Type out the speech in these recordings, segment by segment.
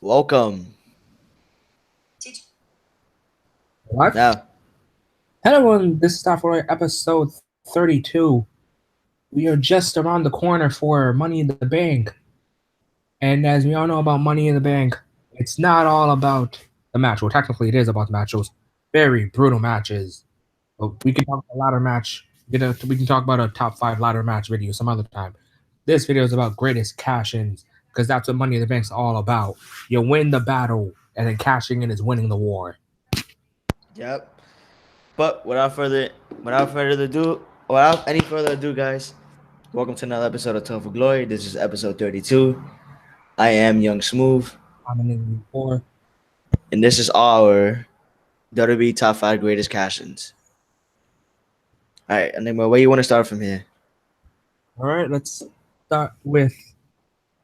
Welcome. What? Now, Hello, everyone. This is time for episode 32. We are just around the corner for Money in the Bank. And as we all know about Money in the Bank, it's not all about the match. Well, technically, it is about the match. Those very brutal matches. But we can talk about a ladder match. We can talk about a top five ladder match video some other time. This video is about greatest cash ins because that's what Money in the Bank's all about. You win the battle, and then cashing in is winning the war. yep. But without any further ado, guys, welcome to another episode of Tough for Glory. This is episode 32. I am Young Smooth, I'm in the war. and this is our WWE Top 5 Greatest Cash-ins. All right, and then where you want to start from here? All right, let's start with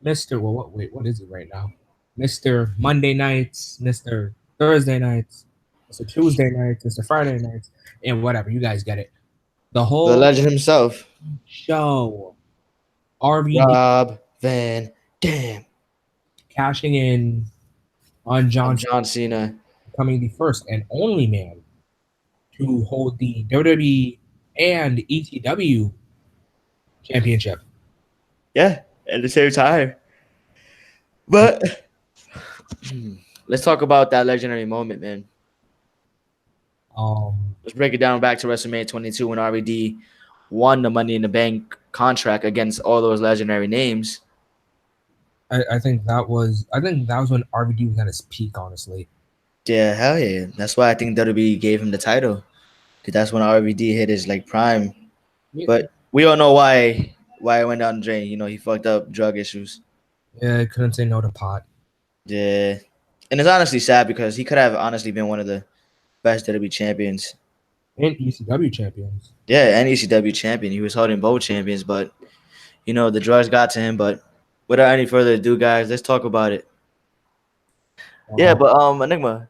Mr. Well, what is it right now? Mr. Monday nights, Mr. Thursday nights, Mr. Tuesday nights, Mr. Friday nights, and whatever. You guys get it. The The whole legend himself, show, RVD Rob Van Dam. cashing in on On John, John Cena. becoming the first and only man to hold the WWE and ECW championship. Yeah, at the same time. But let's talk about that legendary moment, man. Um, Let's break it down back to WrestleMania 22 when RVD won the Money in the Bank contract against all those legendary names. I think that was when RVD was at his peak, honestly. Yeah, hell yeah. That's why I think WWE gave him the title. Because that's when RVD hit his like prime. But we all know why it went down the drain. You know, he fucked up drug issues. Yeah, I couldn't say no to pot. Yeah. And it's honestly sad because he could have honestly been one of the best WWE champions. And ECW champions. Yeah, and ECW champion. He was holding both champions, but you know, the drugs got to him. But without any further ado, guys, let's talk about it. Yeah, Uh, but Enigma,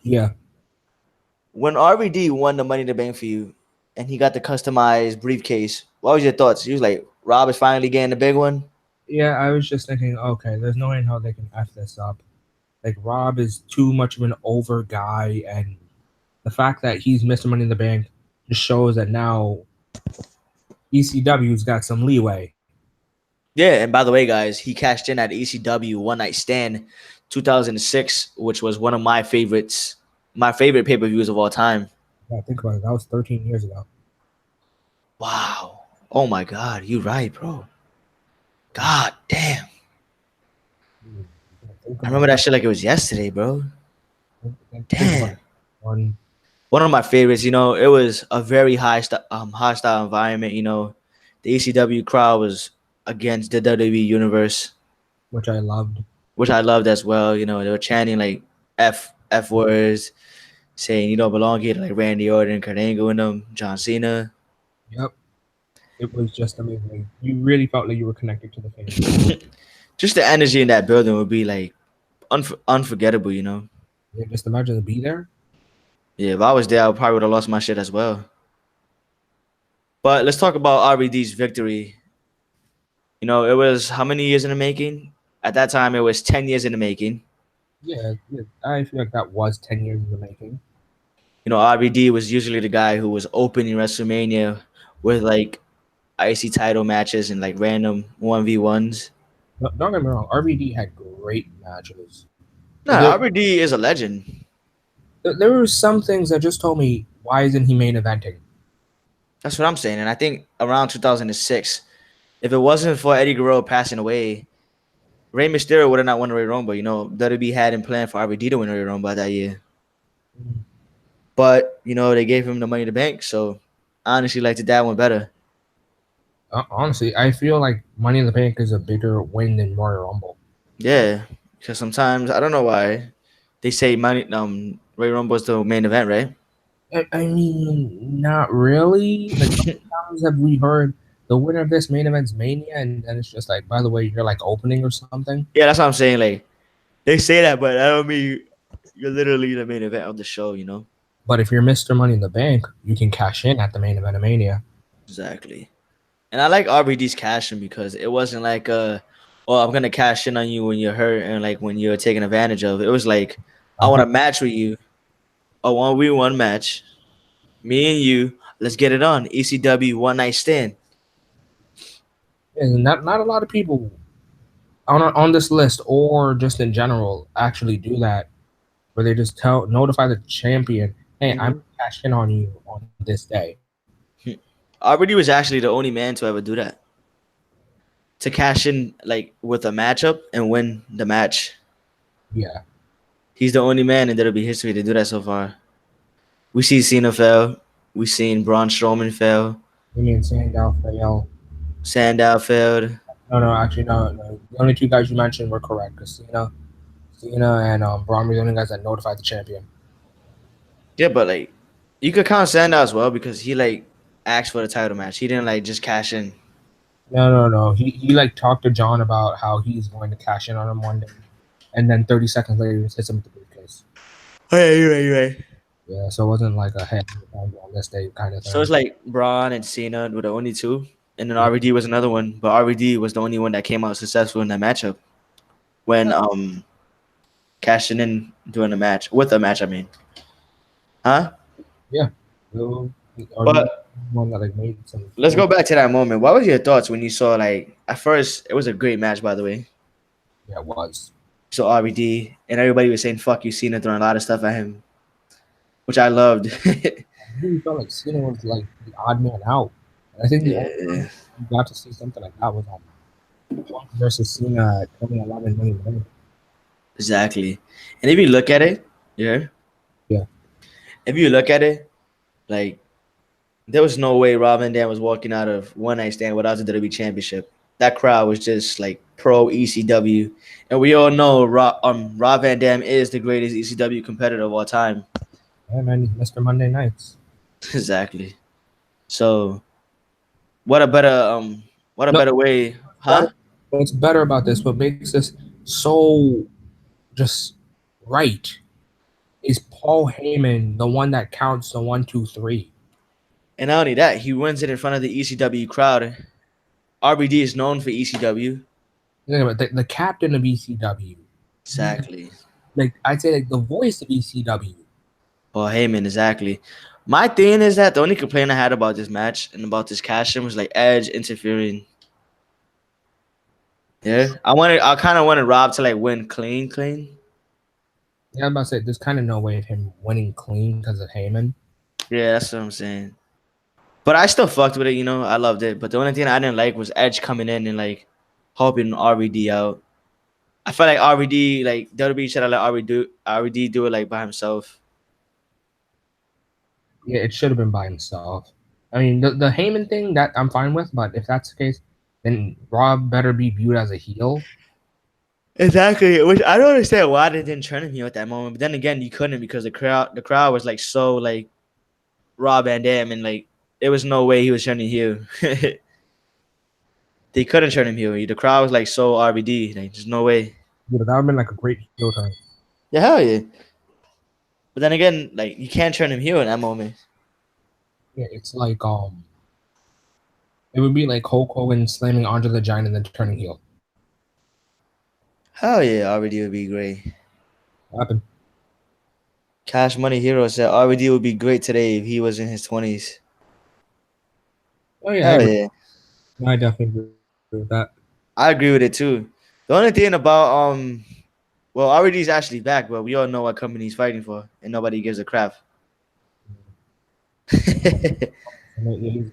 yeah, when RVD won the Money in the Bank for you, and he got the customized briefcase, what was your thoughts? You was like, Rob is finally getting the big one. yeah. I was just thinking, okay, there's no way in hell they can f this up. Like Rob is too much of an over guy, and the fact that he's Mr. Money in the Bank just shows that now ECW's got some leeway. Yeah, and by the way, guys, he cashed in at ECW One Night Stand 2006, which was one of my favorite pay per views of all time. Yeah, think about it. That was 13 years ago. Wow. Oh my God, you right, bro. God damn. Hmm, Think I about remember that shit like it was yesterday, bro. think about Damn. it. One, One of my favorites. You know, it was a very hostile environment. You know, the ECW crowd was against the WWE universe, which I loved. which I loved as well. You know, they were chanting like F words, saying you don't belong here, like Randy Orton, Kurt Angle, and them, John Cena. Yep, it was just amazing. You really felt like you were connected to the fans. Just the energy in that building would be like unforgettable. You know. Yeah, just imagine to be there. Yeah, if I was there, I probably would have lost my shit as well. But let's talk about RVD's victory. You know, it was how many years in the making? At that time, it was 10 years in the making. Yeah, I feel like that was 10 years in the making. You know, RVD was usually the guy who was opening WrestleMania with like icy title matches and like random 1v1s. Don't get me wrong, RVD had great matches. No, But RVD is a legend. there were some things that just told me, why isn't he main eventing? That's what I'm saying. And I think around 2006, if it wasn't for Eddie Guerrero passing away, Rey Mysterio would have not won the Royal Rumble. You know, WWE had in plan for RVD to win the Royal Rumble that year. But, you know, they gave him the money to bank. So I honestly liked that one better. Honestly, I feel like Money in the Bank is a bigger win than Royal Rumble. Yeah. Because sometimes, I don't know why, they say Royal Rumble is the main event, right? I mean, not really. Like, how many times have we heard the winner of this main event's Mania, and then it's just like, by the way, you're like opening or something? Yeah, that's what I'm saying. Like, they say that, but I don't mean you're literally the main event of the show, you know? But if you're Mr. Money in the Bank, you can cash in at the main event of Mania. Exactly. And I like RBD's cashing because it wasn't like a or I'm gonna cash in on you when you're hurt and like when you're taken advantage of. It was like I want Uh-huh. to match with you, a 1v1 match, me and you. Let's get it on. ECW one night stand. And not a lot of people on this list or just in general actually do that, where they just notify the champion, "Hey, I'm Mm-hmm. cashing in on you on this day." Already was actually the only man to ever do that. To cash in like with a matchup and win the match. Yeah, He's the only man in WWE history to do that so far. We see Cena fail. We seen Braun Strowman fail. Jimmy and Sandow fail. Sandow failed. No, no, actually, no. The only two guys you mentioned were correct. Because Cena and Braun were the only guys that notified the champion. Yeah, but like you could count Sandow as well because he like asked for the title match. He didn't like just cash in. No, no, no. He like talked to John about how he's going to cash in on him one day, and then 30 seconds later, he just hits him with the briefcase. Oh yeah, you're right. Yeah, so it wasn't like a hey, I'm on this day kind of So it's thing. like Braun and Cena were the only two, and then Yeah, RVD was another one. But RVD was the only one that came out successful in that matchup when cashing in during the match with the match. I mean, huh? yeah. So, already But one that like made some let's cool. go back to that moment. What was your thoughts when you saw like at first it was a great match by the way. Yeah, it was. So RVD and everybody was saying "fuck you" Cena throwing a lot of stuff at him, which I loved. I really felt like Cena was like the odd man out. And I think the only Yeah, time you got to see something like that was on Punk versus Cena at 2011 Money in the Bank. exactly. And if you look at it, yeah, Yeah, if you look at it, like there was no way Rob Van Dam was walking out of one night stand without the WWE Championship. That crowd was just like pro ECW, and we all know Rob Van Dam is the greatest ECW competitor of all time. yeah, man, he's Mr. Monday Nights. Exactly. So what a better what a No, better way, better, huh? what's better about this? What makes this so just right is Paul Heyman, the one that counts the one, two, three. And not only that, he wins it in front of the ECW crowd. RBD is known for ECW. Think about it, the captain of ECW. Exactly. Like I'd say, like the voice of ECW. Paul Heyman, exactly. My thing is that the only complaint I had about this match and about this cash in was like Edge interfering. Yeah, I kind of wanted Rob to like win clean, clean. Yeah, I'm about to say there's kind of no way of him winning clean because of Heyman. Yeah, that's what I'm saying. But I still fucked with it, you know. I loved it. But the only thing I didn't like was Edge coming in and like helping RVD out. I felt like RVD, like WWE should have let RVD do it like by himself. Yeah, it should have been by himself. I mean, the Heyman thing that I'm fine with, but if that's the case, then Rob better be viewed as a heel. Exactly, which I don't understand why they didn't turn him heel at that moment. But then again, you couldn't because the crowd was like so like Rob Van Dam and like there was no way he was turning heel. They couldn't turn him heel. The crowd was like so RBD. Like there's no way. Yeah, that would have been like a great heel turn. Yeah, hell yeah. But then again, like you can't turn him heel in that moment. Yeah, it's like it would be like Hulk Hogan slamming Andre the Giant and then turning heel. Hell yeah, RBD would be great. What happened? Cash Money Hero said RBD would be great today if he was in his 20s. Oh yeah, I Hell agree. yeah. I definitely agree with that. I agree with it too. The only thing about well, RBD's actually back, but we all know what company he's fighting for, and nobody gives a crap. I mean,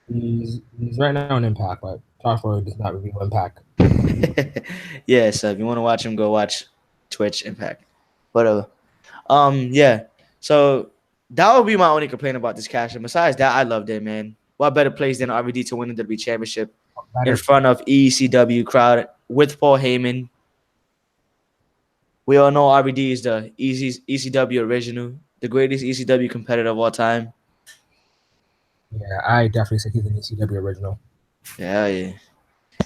he's right now in Impact, but Josh Roy does not review Impact. Yeah, so if you want to watch him, go watch Twitch Impact. Whatever. Yeah. So that would be my only complaint about this cash. And besides that, I loved it, man. What better place than RVD to win the WWE Championship in Better. front of ECW crowd with Paul Heyman? We all know RVD is the ECW original, the greatest ECW competitor of all time. Yeah, I definitely say he's an ECW original. Yeah, yeah.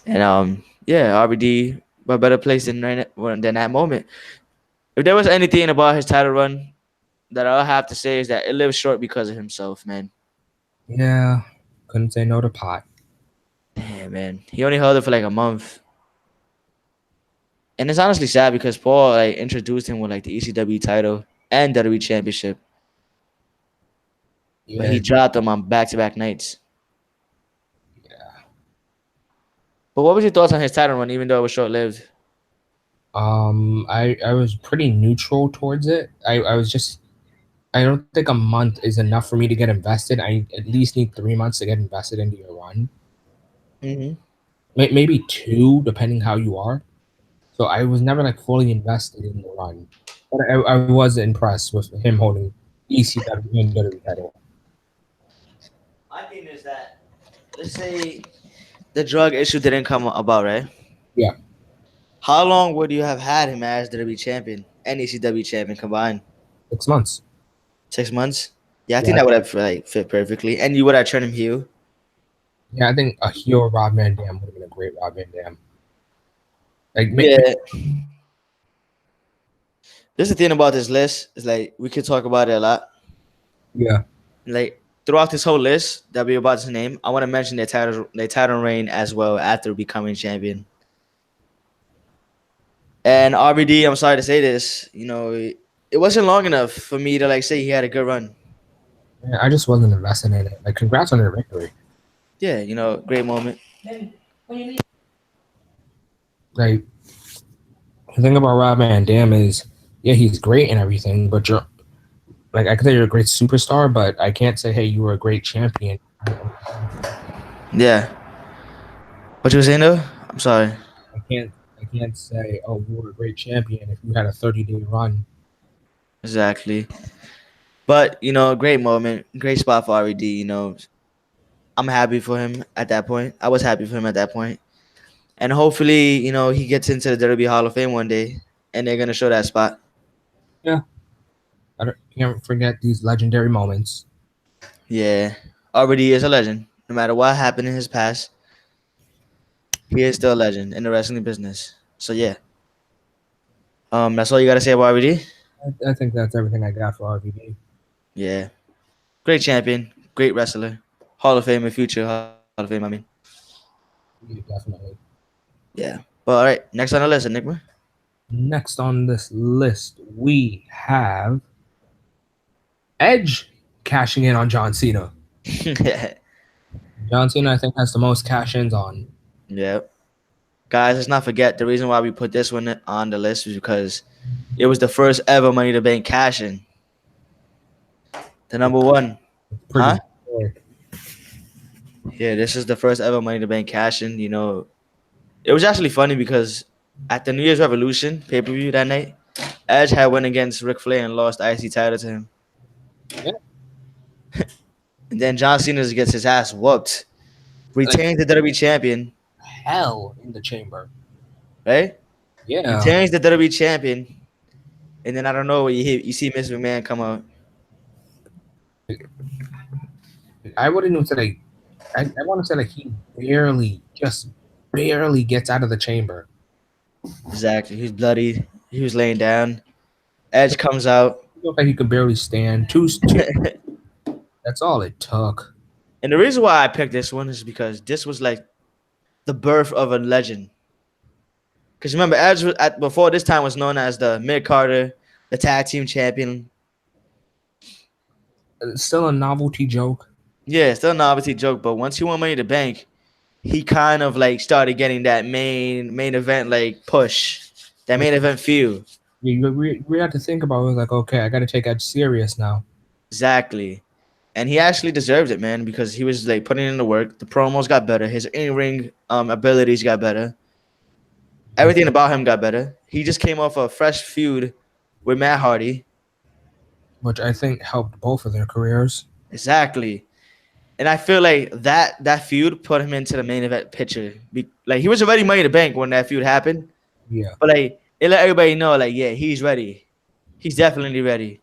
And yeah, RVD, what better place than that moment? If there was anything about his title run that I'll have to say is that it lives short because of himself, man. Yeah, couldn't say no to Pot. Damn, man. He only held it for like a month. And it's honestly sad because Paul like introduced him with like the ECW title and WWE Championship, but Yeah, he dropped them on back-to-back nights. yeah. But what was your thoughts on his title run, even though it was short-lived? I was pretty neutral towards it. I was just I don't think a month is enough for me to get invested. I at least need 3 months to get invested into your run. Hmm. Maybe two, depending how you are. So I was never like fully invested in the run, but I was impressed with him holding ECW and WWE title. My thing is that, let's say the drug issue didn't come about, right? Yeah, How long would you have had him as WWE champion and ECW champion combined? 6 months. 6 months? Yeah, I Yeah, think that would have like fit perfectly. And you would have turned him heel. yeah. I think a heel Rob Van Dam would have been a great Rob Van Dam. Like, Yeah. This is the thing about this list is like we could talk about it a lot. yeah, Like throughout this whole list that we're about to name, I want to mention their title reign as well after becoming champion. And RBD, I'm sorry to say this, it wasn't long enough for me to like say he had a good run. yeah, I just wasn't invested in it. Like, congrats on your victory. Yeah, great moment. Like, the thing about Rob Van Dam is, yeah, he's great and everything, but you're like, I could say you're a great superstar, but I can't say, hey, you were a great champion. Yeah. What you was saying though? I'm sorry. I can't say, oh, you were a great champion if you had a 30-day run. Exactly. But great moment, great spot for RED. I'm happy for him at that point. I was happy for him at that point. And hopefully, he gets into the WWE Hall of Fame one day and they're gonna show that spot. Yeah, can't forget these legendary moments. Yeah. RED is a legend. No matter what happened in his past, he is still a legend in the wrestling business. So yeah. That's all you gotta say about RED? I think that's everything I got for RVD. Yeah. Great champion, great wrestler. Hall of Fame in future Hall of Fame, I mean. Yeah, definitely. Yeah. But all right, next on the list, Enigma. Next on this list, we have Edge cashing in on John Cena. John Cena, I think, has the most cash ins on. Yeah. Guys, let's not forget the reason why we put this one on the list was because it was the first ever Money to Bank cash in. The number one. It's pretty Huh? historic. Yeah, this is the first ever Money to Bank cash in. It was actually funny because at the New Year's Revolution pay per view that night, Edge had went against Ric Flair and lost the IC title to him. Yeah, And then John Cena gets his ass whooped, like retains the WWE champion, hell in the chamber. right? Yeah, Retains the WWE champion, and then I don't know, you see Miss McMahon come out. I wouldn't even say like I want to say like he just barely gets out of the chamber. Exactly. He's bloody. He was laying down. Edge comes out. It looked like he could barely stand. Two. And That's all it took. the reason why I picked this one is because this was like the birth of a legend. Because remember, Edge before this time was known as the Mid Carter, the tag team champion. It's still a novelty joke. Yeah, still a novelty joke, but once he won Money in the Bank, he kind of like started getting that main event like push, that main event feel. We had to think about it. It was like, okay, I got to take Edge serious now. Exactly. And he actually deserved it, man, because he was like putting in the work. The promos got better. His in-ring abilities got better. Everything about him got better. He just came off a fresh feud with Matt Hardy. Which I think helped both of their careers. Exactly. And I feel like that feud put him into the main event picture. Like he was already Money in the Bank when that feud happened, Yeah. but like it let everybody know, like, yeah, he's ready. He's definitely ready.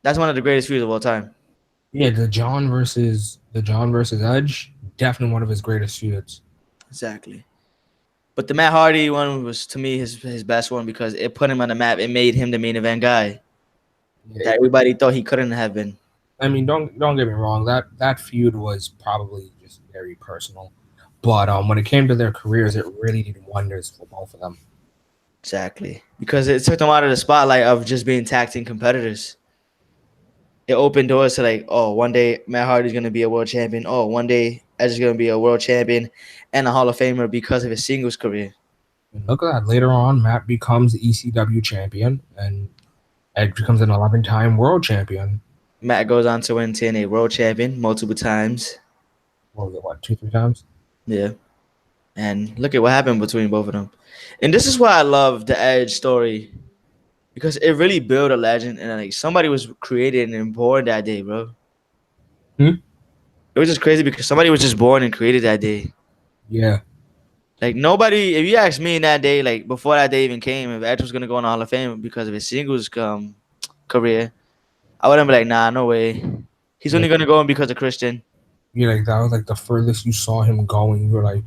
That's one of the greatest feuds of all time. Yeah, the John versus Edge, definitely one of his greatest feuds. Exactly. But the Matt Hardy one was to me his best one because it put him on the map. It made him the main event guy Yeah, that everybody thought he couldn't have been. I mean, don't get me wrong. That feud was probably just very personal. But when it came to their careers, it really did wonders for both of them. Exactly. Because it took them out of the spotlight of just being tag team competitors. It opened doors to like, oh, one day Matt Hardy's gonna be a world champion. Oh, one day Edge is gonna be a world champion and a Hall of Famer because of his singles career. And look at that. Later on, Matt becomes ECW champion, and Edge becomes an 11-time world champion. Matt goes on to win TNA world champion multiple times. What was it? What, 2, 3 times? Yeah. And look at what happened between both of them. And this is why I love the Edge story. Because it really built a legend and like somebody was created and born that day, bro. Hmm? It was just crazy because somebody was just born and created that day. Yeah. Like nobody, if you ask me in that day, like before that day even came, if Edge was gonna go in the Hall of Fame because of his singles career, I wouldn't be like, nah, no way. He's Yeah. only gonna go in because of Christian. Yeah, like that was like the furthest you saw him going. You were like,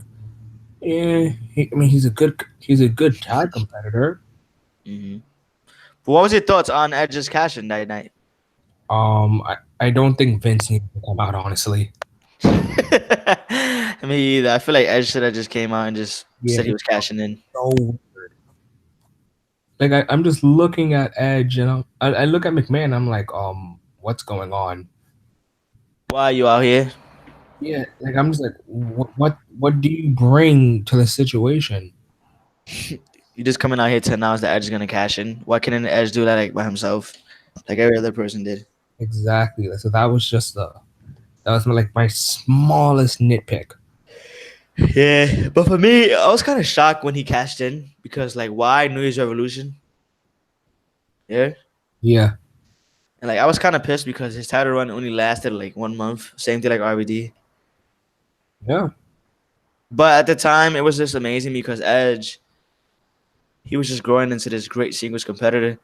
yeah. I mean, he's a good tag competitor. Mm-hmm. But what was your thoughts on Edge's cash in that night? I don't think Vince needed to come out, honestly. Me either. I feel like Edge should have just came out and just Yeah, said he it was cashing in. was so weird. Like I'm just looking at Edge, and I look at McMahon. I'm like, what's going on? Why are you out here? Yeah, like I'm just like, what do you bring to the situation? You just coming out here to announce that Edge is gonna cash in. Why couldn't Edge do that like by himself, like every other person did? Exactly. So that was my smallest nitpick. Yeah, but for me, I was kind of shocked when he cashed in because like why New Year's Revolution? Yeah, Yeah, and like I was kind of pissed because his title run only lasted like 1 month. Same thing like RVD. yeah, But at the time, it was just amazing because Edge, he was just growing into this great singles competitor.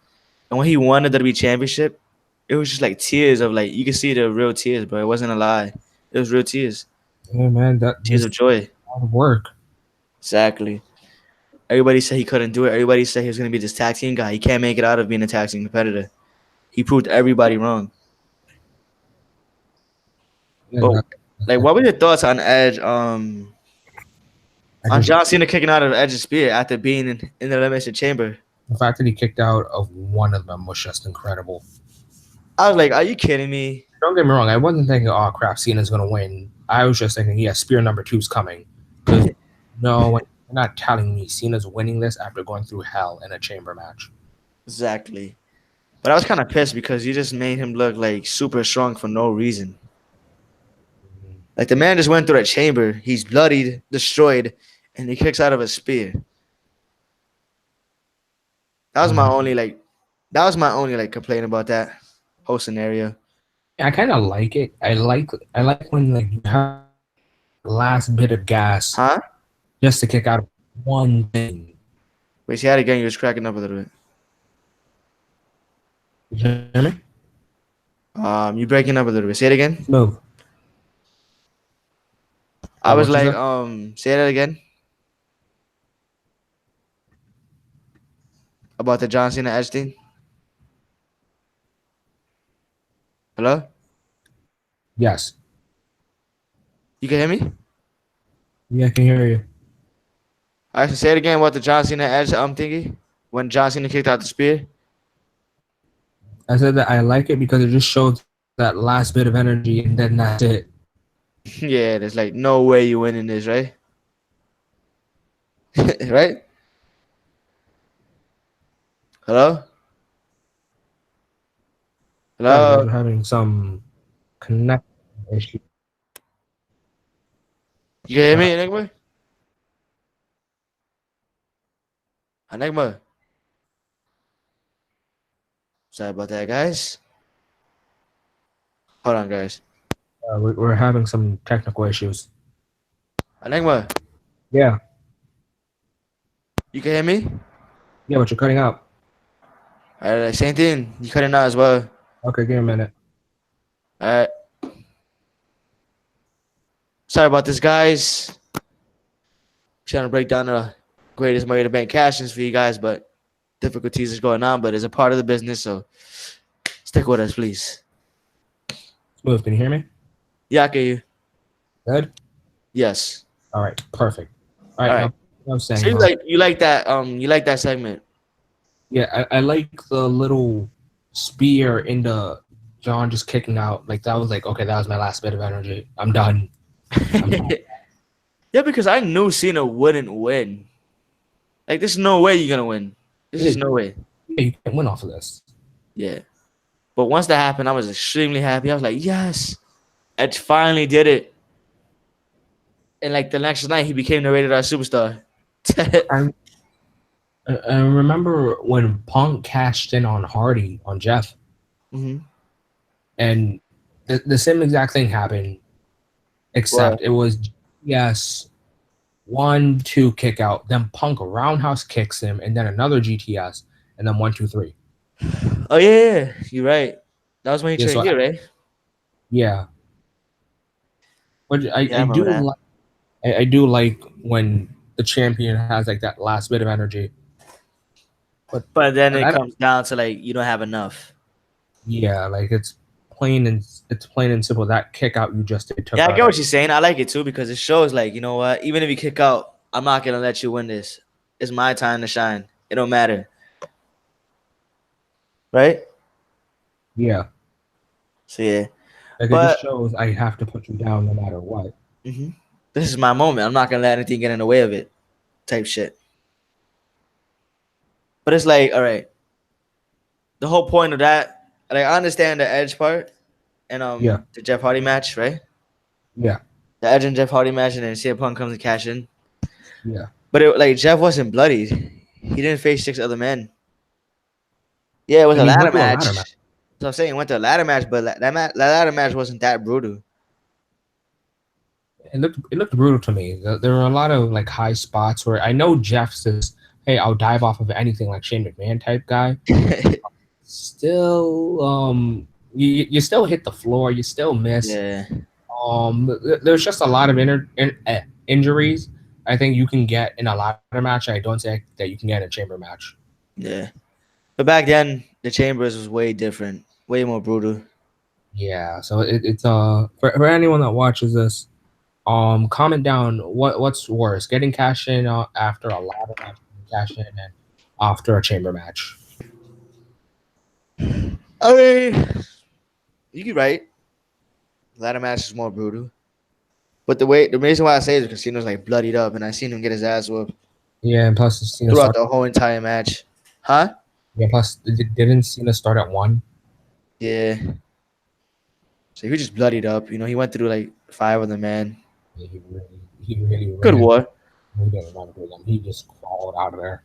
And when he won the WWE Championship, it was just like tears of like you can see the real tears, bro. It wasn't a lie. It was real tears, yeah, man. That tears this of joy. hard work. Exactly. Everybody said he couldn't do it. Everybody said he was gonna be this tag team guy. He can't make it out of being a tag team competitor. He proved everybody wrong. Yeah, But like, what were your thoughts on Edge? I On just John Cena kicking out of Edge's spear after being in the Elimination Chamber. the fact that he kicked out of one of them was just incredible. I was like, are you kidding me? Don't get me wrong. I wasn't thinking, oh crap, Cena's gonna win. I was just thinking, yeah, spear number two's coming. Because no, you're not telling me Cena's winning this after going through hell in a chamber match. Exactly. But I was kind of pissed because you just made him look like super strong for no reason. Like the man just went through that chamber. He's bloodied, destroyed, and he kicks out of a spear. That was my Mhm. only like. That was my only like complaint about that whole scenario. I kind of like it. I like when like you have last bit of gas Huh? just to kick out one thing. Wait, see that again? You was cracking up a little bit. You hear me? You breaking up a little bit. Say it again. Move. I was What you like, said? say that again about the John Cena Edge thing. Hello? Yes. You can hear me? Yeah, I can hear you. I should say it again about the John Cena Edge thingy when John Cena kicked out the spear. I said that I like it because it just shows that last bit of energy, and then that's it. Yeah, there's like no way you winning this, right? Right? Hello? Sorry, guys, Hello? we're having some connection issue. You can hear me, Enigma? Enigma? Sorry about that, guys. Hold on, guys. We're having some technical issues. Enigma, Yeah, you can hear me? yeah, but you're cutting out. Alright, same thing. You cutting out as well. Okay, give me a minute. Alright. Sorry about this, guys. Trying to break down the greatest Money in the Bank cash-ins for you guys, but difficulties is going on, but it's a part of the business, so stick with us, please. Smooth, can you hear me? Yeah, I can hear you. Good. Yes. All right, perfect. All All right, right. now I was So saying, you like that segment. yeah, I like the little spear into John just kicking out. Like that was like, okay, that was my last bit of energy. I'm done. I'm done. Yeah, because I knew Cena wouldn't win. Like, there's no way you're gonna win. There's Yeah, just no way. yeah, you can't win off of this. Yeah. But once that happened, I was extremely happy. I was like, yes, Edge finally did it. And like the next night, he became the rated R superstar. I I remember when Punk cashed in on Hardy on Jeff, hmm and the same exact thing happened, except Well, it was yes 1-2 kick out, then Punk roundhouse kicks him, and then another GTS, and then 1-2-3. oh yeah, you're right. That was when he Yeah, turned so heel, right? yeah, but Yeah, I remember that. I do like when the champion has like that last bit of energy, but But then but it I don't. comes down to like you don't have enough. Yeah, like it's plain and simple. That kick out you just did took Yeah, I out get what every. you're saying. I like it too because it shows like you know what, even if you kick out, I'm not gonna let you win this. It's my time to shine. It don't matter, right? Yeah, So yeah, like it just but shows I have to put you down no matter what. mhm. This is my moment. I'm not gonna let anything get in the way of it. Type shit. But it's like, all right, the whole point of that, like I understand the Edge part and Yeah, the Jeff Hardy match, right? yeah, The Edge and Jeff Hardy match, and then CM Punk comes and cash in. yeah. But it, like Jeff wasn't bloodied. He didn't face six other men. Yeah, it was And a he ladder went to a ladder match. match. So I'm saying it went to a ladder match, but that ladder match wasn't that brutal. It looked brutal to me. There were a lot of like high spots where I know Jeff's this, hey, I'll dive off of anything like Shane McMahon type guy. Still, you still hit the floor. You still miss. Yeah, There's just a lot of injuries I think you can get in a ladder match. I don't say that you can get in a chamber match. yeah. But back then, the Chambers was way different, way more brutal. Yeah, so it's for anyone that watches this, comment down what's worse, getting cash in after a ladder match, cash in, and after a chamber match. I mean, you can right. Ladder match is more brutal. But the reason why I say it is because Cena was like bloodied up, and I seen him get his ass whooped Yeah, and plus Cena throughout start. the whole entire match. Huh? Yeah, plus didn't Cena start at 1? Yeah. So he was just bloodied up. He went through like five of them, man. Yeah, he really Good ran. war. He didn't run through them. He just crawled out of there.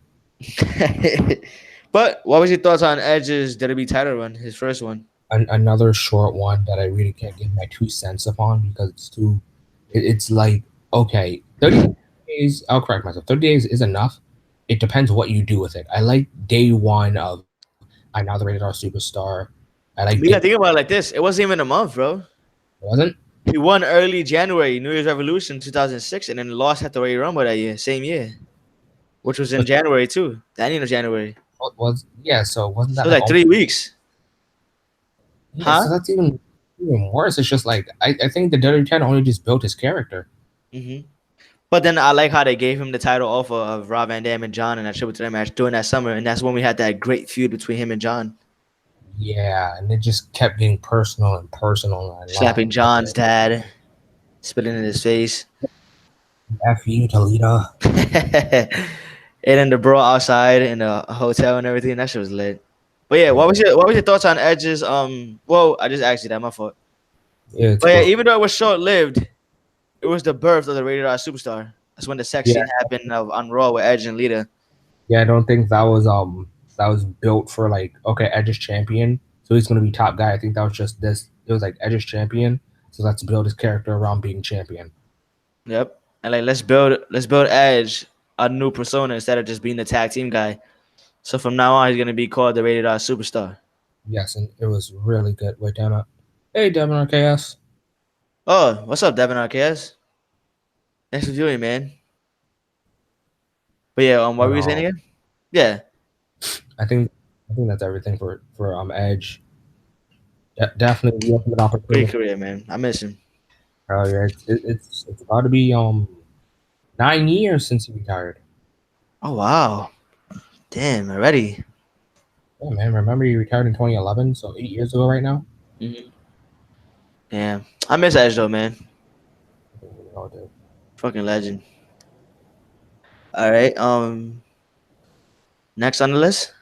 But what was your thoughts on Edge's WWE title run, his first one? Another short one that I really can't give my 2 cents upon because it's too. It's like okay, 30 days. I'll correct myself. 30 days is enough. It depends what you do with it. I like day one of I'm now the rated R superstar. I like You gotta think about it like this. It wasn't even a month, bro. wasn't He won early January, New Year's Revolution 2006, and then lost at the Royal Rumble that year, same year, which was in was January too. The ending of January. was yeah. So wasn't So that it was like like almost 3 weeks. yeah? Huh? So that's even worse. It's just like I think the WWE only just built his character. hmm But then I like how they gave him the title off of Rob Van Dam and John in that Triple Threat match during that summer, and that's when we had that great feud between him and John, Yeah, and it just kept getting personal and personal. And slapping John's dad, spitting in his face. F you, Toledo. And then the bro outside in the hotel and everything. That shit was lit. But yeah, what was your thoughts on Edge's well, I just asked you that, my fault. Yeah, it's But yeah, cool. even though it was short lived, it was the birth of the rated R superstar. That's when the sex Yeah, scene happened on Raw with Edge and Lita. yeah. I don't think that was built for like okay, Edge is champion, so he's gonna be top guy. I think that was just this. It was like Edge is champion, so let's build his character around being champion. Yep. And like let's build Edge a new persona instead of just being the tag team guy. So from now on he's gonna be called the rated R superstar. Yes, and it was really good. Wait, damn it. Hey, Devin RKS. Oh, what's up, Devin RKS? Thanks for viewing, man. But yeah, what But were you saying again? Yeah. I think that's everything for Edge. Definitely the ultimate Great opportunity. career, man. I miss him. Yeah, it's about to be 9 years since he retired. Oh wow, damn already. Yeah, man. Remember he retired in 2011, so 8 years ago right now. Hmm. Damn, I miss Edge though, man. Oh, dude. Fucking legend. All right. Next on the list.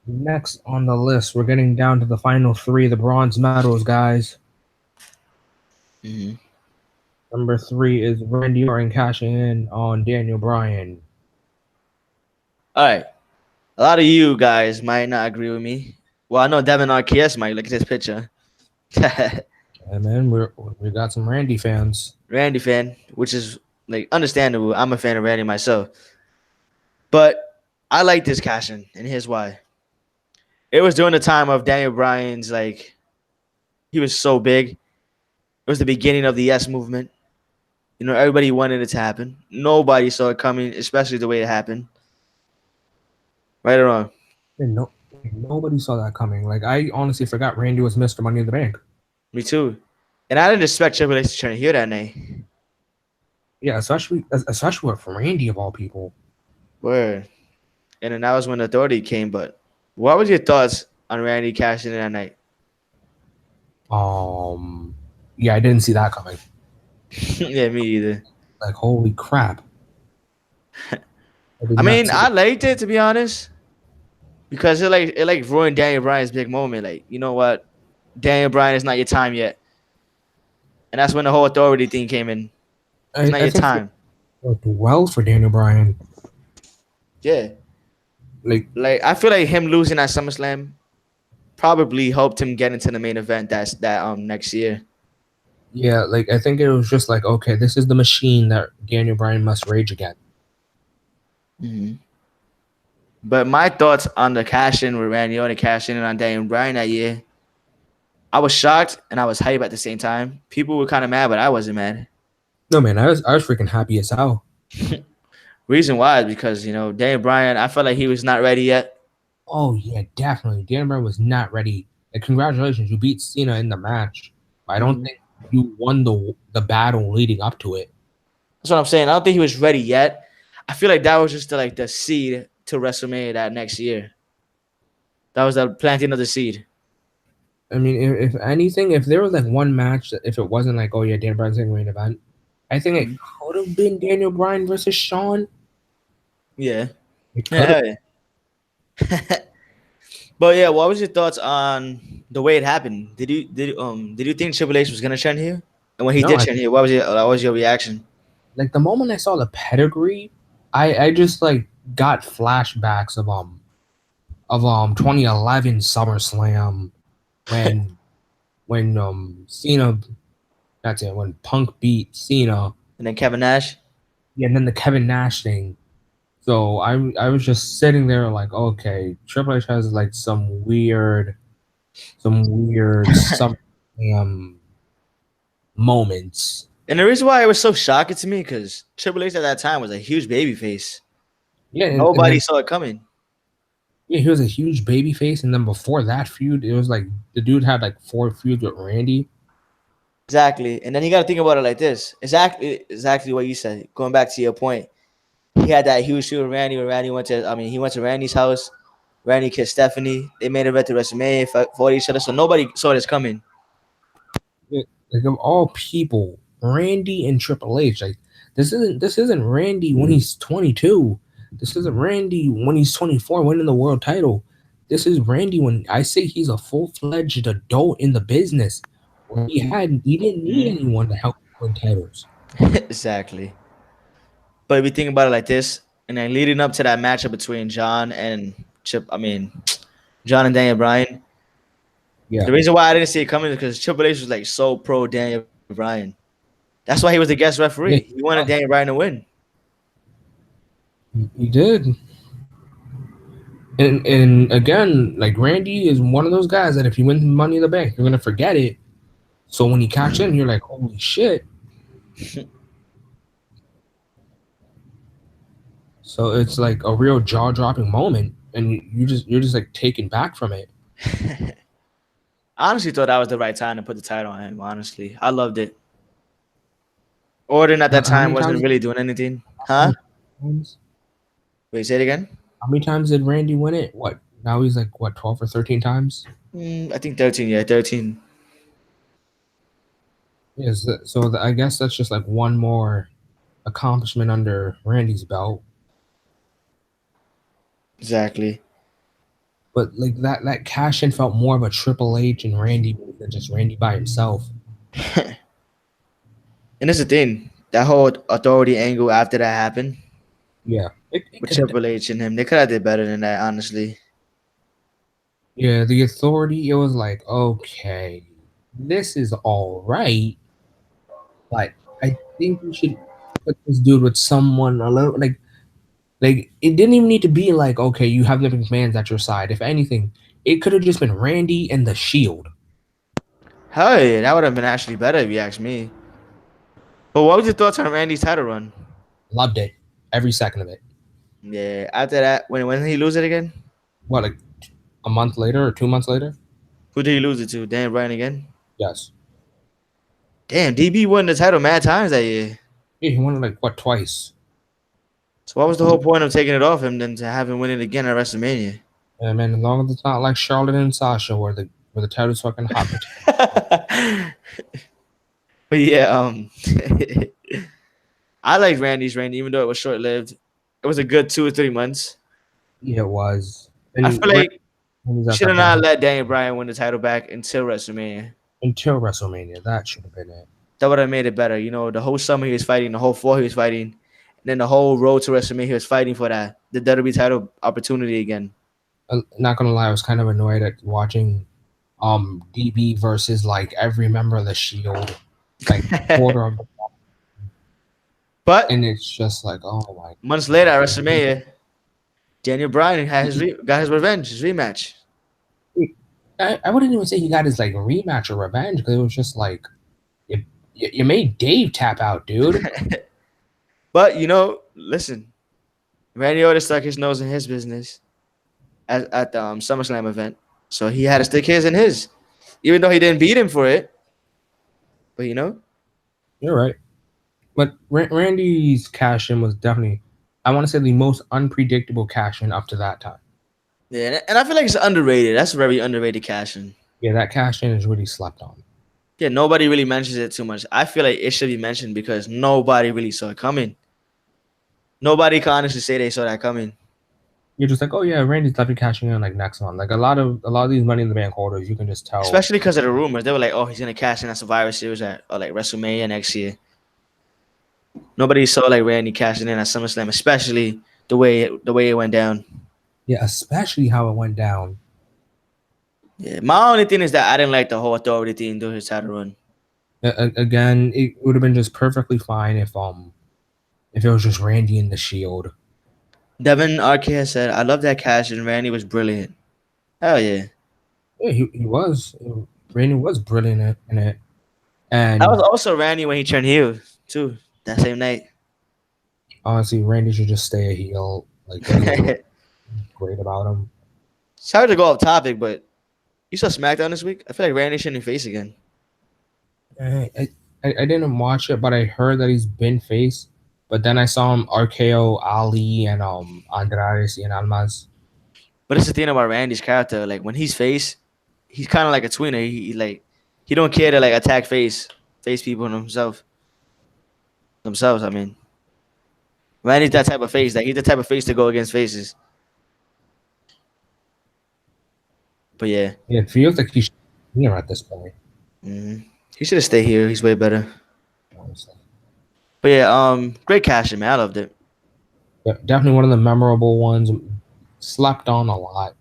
Next on the list, we're getting down to the final three, the bronze medals, guys. Hmm. Number three is Randy Orton cashing in on Daniel Bryan. All right. A lot of you guys might not agree with me. Well, I know Devin RKS might look at this picture. And man, we got some Randy fans. Randy fan, which is like understandable. I'm a fan of Randy myself. But I like this casting, and here's why. It was during the time of Daniel Bryan's like he was so big. It was the beginning of the Yes movement. You know, everybody wanted it to happen. Nobody saw it coming, especially the way it happened. Right or wrong? And nobody saw that coming. Like I honestly forgot Randy was Mr. Money in the Bank. Me too. And I didn't expect Triple H to try to hear that name. Yeah, especially with Randy of all people. Word. And then that was when Authority came. But what was your thoughts on Randy cashing in that night? Um, yeah, I didn't see that coming. Yeah, me either. Like holy crap! I did I not mean, see I that. liked it to be honest because it ruined Daniel Bryan's big moment. Like, you know what? Daniel Bryan is not your time yet, and that's when the whole Authority thing came in. It's not I your think it time. worked well for Daniel Bryan. Yeah, Like like I feel like him losing at SummerSlam probably helped him get into the main event that next year. yeah, like I think it was just like okay, this is the machine that Daniel Bryan must rage against. Hmm. But my thoughts on the cash in with Randy Orton cashing in on Daniel Bryan that year, I was shocked and I was hyped at the same time. People were kind of mad, but I wasn't mad. No man, I was freaking happy as hell. Reason why is because Daniel Bryan, I felt like he was not ready yet. Oh yeah, definitely. Daniel Bryan was not ready. Like congratulations, you beat Cena in the match. I don't Hmm. think you won the battle leading up to it. That's what I'm saying. I don't think he was ready yet. I feel like that was just the seed to WrestleMania that next year. That was the planting of the seed. I mean, if anything, if there was like one match that if it wasn't like, oh yeah, Daniel Bryan's in the main event, I think it Mhm. could have been Daniel Bryan versus Shawn. Yeah. It could have. Yeah. But yeah, what was your thoughts on the way it happened? Did you think Triple H was gonna turn here? And when he No, did turn here, what was your reaction? like the moment I saw the pedigree, I just like got flashbacks of 2011 SummerSlam when Cena, that's it, when Punk beat Cena. And then Kevin Nash. Yeah, and then the Kevin Nash thing. So I was just sitting there like, okay, Triple H has like some weird SummerSlam moments. And the reason why it was so shocking to me because Triple H at that time was a huge baby face. Yeah, and Nobody then saw it coming. yeah, he was a huge baby face, and then before that feud, it was like the dude had like 4 feuds with Randy. Exactly. And then you got to think about it like this. Exactly what you said. Going back to your point, he had that huge shoot with Randy when Randy he went to Randy's house. Randy kissed Stephanie. They made it to WrestleMania for each other. So nobody saw this coming. Like of all people, Randy and Triple H. Like this isn't Randy when he's 22. This isn't Randy when he's 24 winning the world title. This is Randy when I say he's a full-fledged adult in the business where he didn't need Mhm. anyone to help him win titles. Exactly. But if you think about it like this, and then leading up to that matchup between John and Daniel Bryan, Yeah. the reason why I didn't see it coming is because Triple H was like so pro Daniel Bryan. That's why he was the guest Yeah, referee. He wanted Daniel Bryan to win. he did. And again, like Randy is one of those guys that if you win Money in the Bank, you're gonna forget it. So when you cash in, you're like, holy shit. So it's like a real jaw dropping moment, and you're just like taken back from it. I honestly thought that was the right time to put the title on him. Honestly, I loved it. Orton at that How time many wasn't times? really doing anything. How Huh? many times? Wait, say it again. How many times did Randy win it? What? Now he's like what, 12 or 13 times? I think 13. Yeah, 13. Yes. I guess that's just like one more accomplishment under Randy's belt. Exactly. But like that cash in felt more of a Triple H and Randy move than just Randy by himself. And that's the thing. That whole authority angle after that happened Yeah, it with could have. Triple H and him, they could have did better than that, honestly. Yeah, the authority. It was like, okay, this is all right, but I think we should put this dude with someone a little like it didn't even need to be like, okay, you have Vince McMahon's at your side. If anything, it could have just been Randy and the Shield. Hell yeah, that would have been actually better if you ask me. But what was your thoughts on Randy's title run? Loved it, every second of it. Yeah, after that, when did he lose it again? What, like a month later or 2 months later? Who did he lose it to? Dan Bryan again? Yes. Damn, DB won the title mad times that year. Yeah, he won it like what, twice. So what was the whole point of taking it off him than to have him win it again at WrestleMania? Yeah, man, as long as it's not like Charlotte and Sasha where the title's fucking hot potato. But yeah, I liked Randy's reign, even though it was short lived. It was a good 2 or 3 months. Yeah, it was. I And feel like Randy's at should the have not bottom let Daniel Bryan win the title back until WrestleMania. until WrestleMania. That should have been it. That would have made it better. You know, the whole summer he was fighting, the whole fall he was fighting, and then the whole road to WrestleMania he was fighting for that the WWE title opportunity again. Not gonna lie, I was kind of annoyed at watching DB versus like every member of the Shield, like quarter of the, But and it's just like, oh my months later god. at WrestleMania, Daniel Bryan had got his revenge, his rematch. I wouldn't even say he got his like rematch or revenge because it was just like you made Dave tap out, dude. But you know, listen, Randy Orton stuck his nose in his business at the SummerSlam event, so he had to stick his in his, even though he didn't beat him for it. But you know, You're right. But Randy's cash in was definitely, I want to say, the most unpredictable cash in up to that time. yeah, and I feel like it's underrated. That's a very underrated cash in. Yeah, that cash in is really slept on. Yeah, nobody really mentions it too much. I feel like it should be mentioned because nobody really saw it coming. Nobody can honestly say they saw that coming. You're just like, oh yeah, Randy's definitely cashing in like next month. Like a lot of these Money in the Bank holders, you can just tell. Especially because of the rumors. They were like, oh, he's gonna cash in at Survivor Series or like WrestleMania next year. Nobody saw like Randy cashing in at SummerSlam, especially the way it went down. Yeah, especially how it went down. Yeah, my only thing is that I didn't like the whole authority thing during his title run. Again, it would have been just perfectly fine if it was just Randy in the Shield. Devin Arquette said, "I love that cash in. Randy was brilliant. Hell yeah, Yeah, he was. Randy was brilliant in it, that was and also Randy when he turned heel too that same night." honestly, Randy should just stay a heel. Like, there's nothing great about him. Sorry to go off topic, but you saw SmackDown this week. I feel like Randy shouldn't face again. I didn't watch it, but I heard that he's been face. But then I saw him RKO Ali and Andrade and Almas. But it's the thing about Randy's character. Like when he's face, he's kind of like a tweener. He don't care to like attack face people themselves. I mean, Randy's that type of face. Like he's the type of face to go against faces. But yeah, Yeah, it feels like he's here at this point. he should have stayed here. He's way better. Honestly. But yeah, great casting, man. I loved it. Yeah, definitely one of the memorable ones. Slept on a lot.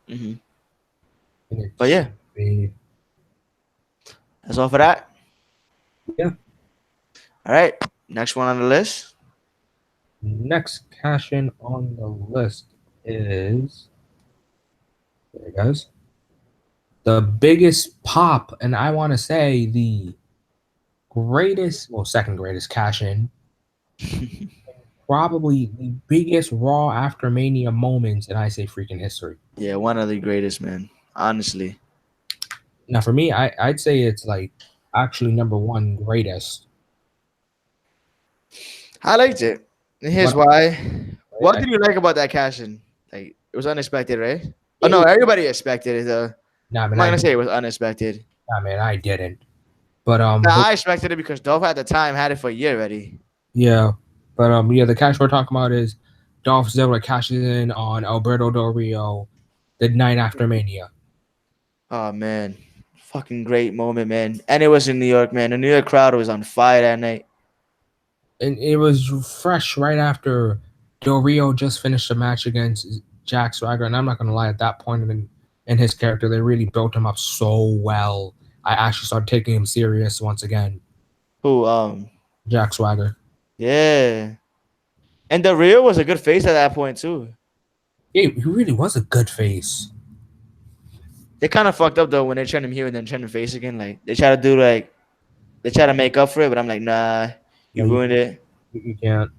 hmm And it But yeah, should be. that's all for that. Yeah. All right, next one on the list. Next cash in on the list is, there it goes, the biggest pop, and I want to say the greatest, well, second greatest cash in, probably the biggest Raw after Mania moments, and I say freaking history. Yeah, one of the greatest, man. Honestly, Now, for me, I'd say it's like actually number one greatest. I liked it. And here's What? why. What I, did you like about that casting? Like it was unexpected, right? Oh it no, was, everybody expected it though. nah, I'm man, not gonna say it was unexpected. I didn't. But Nah, I expected it because Dolph at the time had it for a year already. yeah, yeah, the cash we're talking about is Dolph Ziggler cashes in on Alberto Del Rio the night after Mania. Oh man, fucking great moment, man. And it was in New York, man. The New York crowd was on fire that night. And it was fresh right after Del Rio just finished a match against Jack Swagger. And I'm not gonna lie, at that point in his character, they really built him up so well. I actually started taking him serious once again. Who Jack Swagger. yeah. And the Rio was a good face at that point too. Yeah, he really was a good face. They kind of fucked up though when they turned him heel and then turned him face again. Like they try to do like they try to make up for it, but I'm like, nah, No, you ruined it. you can't.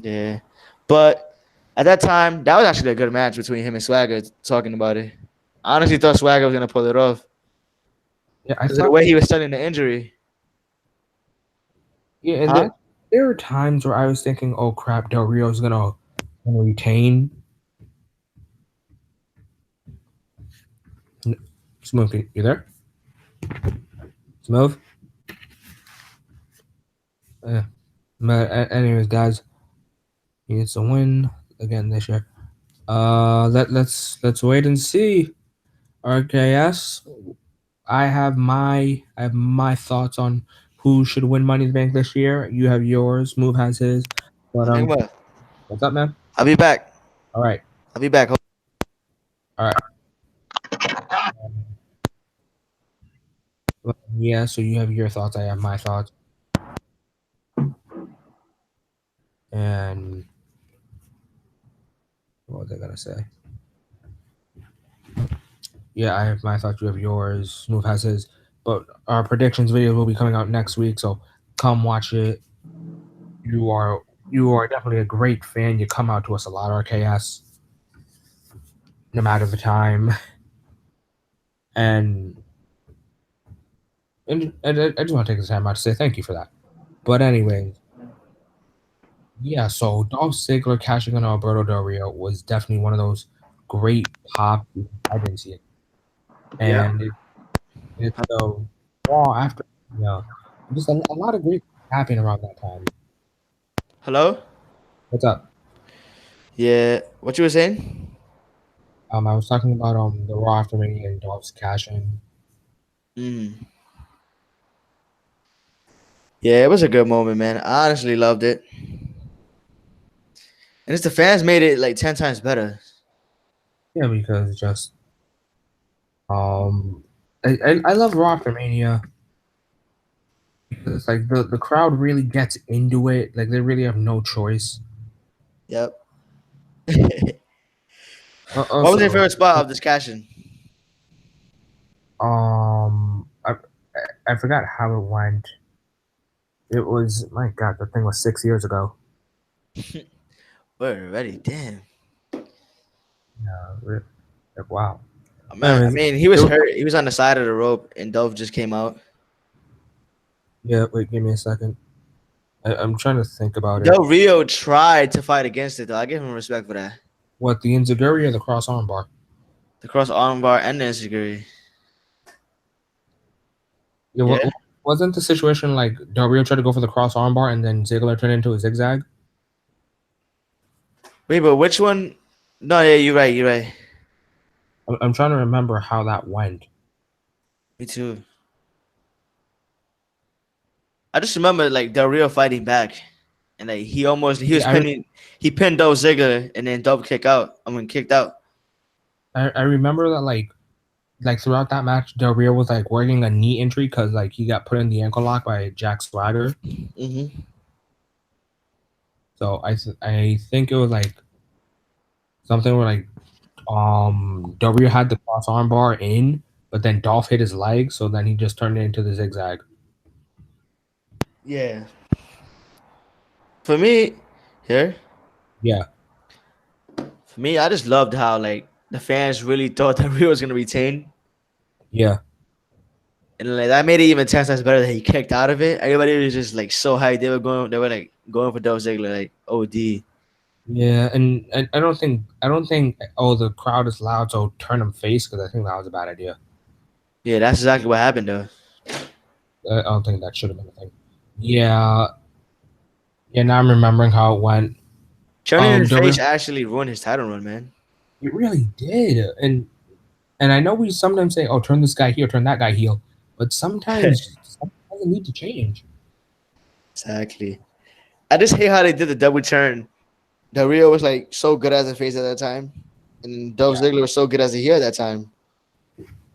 Yeah. But at that time, that was actually a good match between him and Swagger talking about it. I honestly thought Swagger was gonna pull it off Yeah, I because of the thought. way he was studying the injury. Yeah, and Huh? there were times where I was thinking, "Oh crap, Del Rio's gonna retain." Smooth, you there? Smooth. Yeah. But anyways, guys, he needs to win again this year. Let's wait and see. RKS. I have my thoughts on who should win Money in the Bank this year. You have yours. Smooth has his. But I mean, what? what's up, man? I'll be back. All right, I'll be back. all right. Well, yeah. So you have your thoughts. I have my thoughts. And what was I gonna say? Yeah, I have my thoughts. You have yours. Smooth has his. But our predictions video will be coming out next week, so come watch it. You are you are definitely a great fan. You come out to us a lot, RKS, no matter the time. And and I just want to take this time out to say thank you for that. But anyways, yeah. So Dolph Ziggler cashing in on Alberto Del Rio was definitely one of those great pop. I didn't see it, Yeah. and it's so raw after you know, just a lot of great things happening around that time. Hello? What's up? Yeah. What you were saying? I was talking about the Raw after Mania and Dolph's cashing. Mm. Yeah, it was a good moment, man. I honestly loved it. And it's the fans made it like 10 times better. Yeah, because just um, I love Raw after Mania because it's like the crowd really gets into it. Like they really have no choice. Yep. What was your Also, favorite spot of this casting? um, I, I forgot how it went. It was my God, the thing was 6 years ago. We're ready. Damn. Like, wow. Man, I Anyways, mean, he was it, hurt. He was on the side of the rope, and Dolph just came out. yeah. Wait, give me a second. I'm trying to think about it. Del Rio tried to fight against it, though. I give him respect for that. What, the Enziguri or the cross armbar? The cross armbar and the insecurity. Yeah, Yeah. wasn't the situation like Del Rio tried to go for the cross armbar and then Ziggler turned into a zigzag? Wait, but which one? No, yeah, you're right. You're right. I'm trying to remember how that went. Me too. I just remember like Del Rio fighting back, and like he was Yeah, pinning he pinned Dolph Ziggler, and then Dolph kicked out. I remember that like throughout that match, Del Rio was like working a knee injury because like he got put in the ankle lock by Jack Swagger. Mm-hmm. So I think it was like something where like Del Rio had the cross armbar in, but then Dolph hit his leg, so then he just turned it into the zigzag. Yeah. For me, here. Yeah, For me, I just loved how like the fans really thought that Rio was gonna retain, yeah. and like that made it even 10 times better that he kicked out of it. Everybody was just like so hyped. They were going. They were like going for Dolph Ziggler like OD. Yeah, and I don't think the crowd is loud, so turn him face because I think that was a bad idea. Yeah, that's exactly what happened though. I don't think that should have been a thing. Yeah, yeah. Now I'm remembering how it went. Turning his The face real actually ruined his title run, man. it really did, and I know we sometimes say, "Oh, turn this guy heel, turn that guy heel," but sometimes something doesn't need to change. Exactly. I just hate how they did the double turn. Del Rio was like so good as a face at that time, and Dolph Yeah. Ziggler was so good as a heel at that time.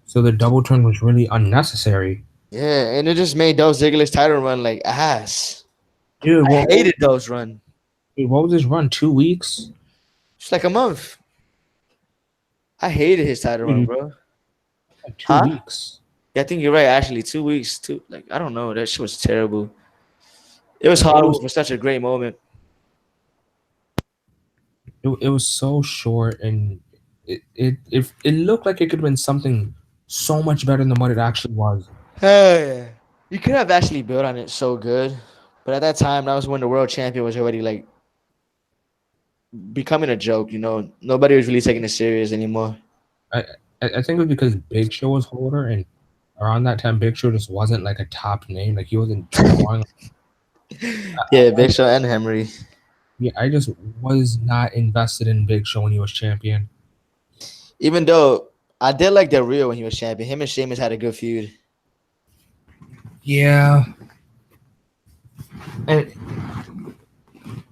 So the double turn was really unnecessary. Yeah, and it just made Dolph Ziggler's title run like ass. Dude, I hated Dolph's run. what was his run? 2 weeks? It's like a month. I hated his title run, Dude, bro. like two Huh? weeks. Yeah, I think you're right. Actually, 2 weeks. Too. Like I don't know. That shit was terrible. It was It horrible was for such a great moment. it was so short, and it looked like it could have been something so much better than what it actually was. Hey, you could have actually built on it so good, but at that time, that was when the world champion was already like becoming a joke. Nobody was really taking it serious anymore. I I think it was because Big Show was holder, and around that time, Big Show just wasn't like a top name. Like he wasn't drawing. Yeah, Big Show and Henry. Yeah, I just was not invested in Big Show when he was champion. Even though I did like Del Rio when he was champion, him and Sheamus had a good feud. Yeah, and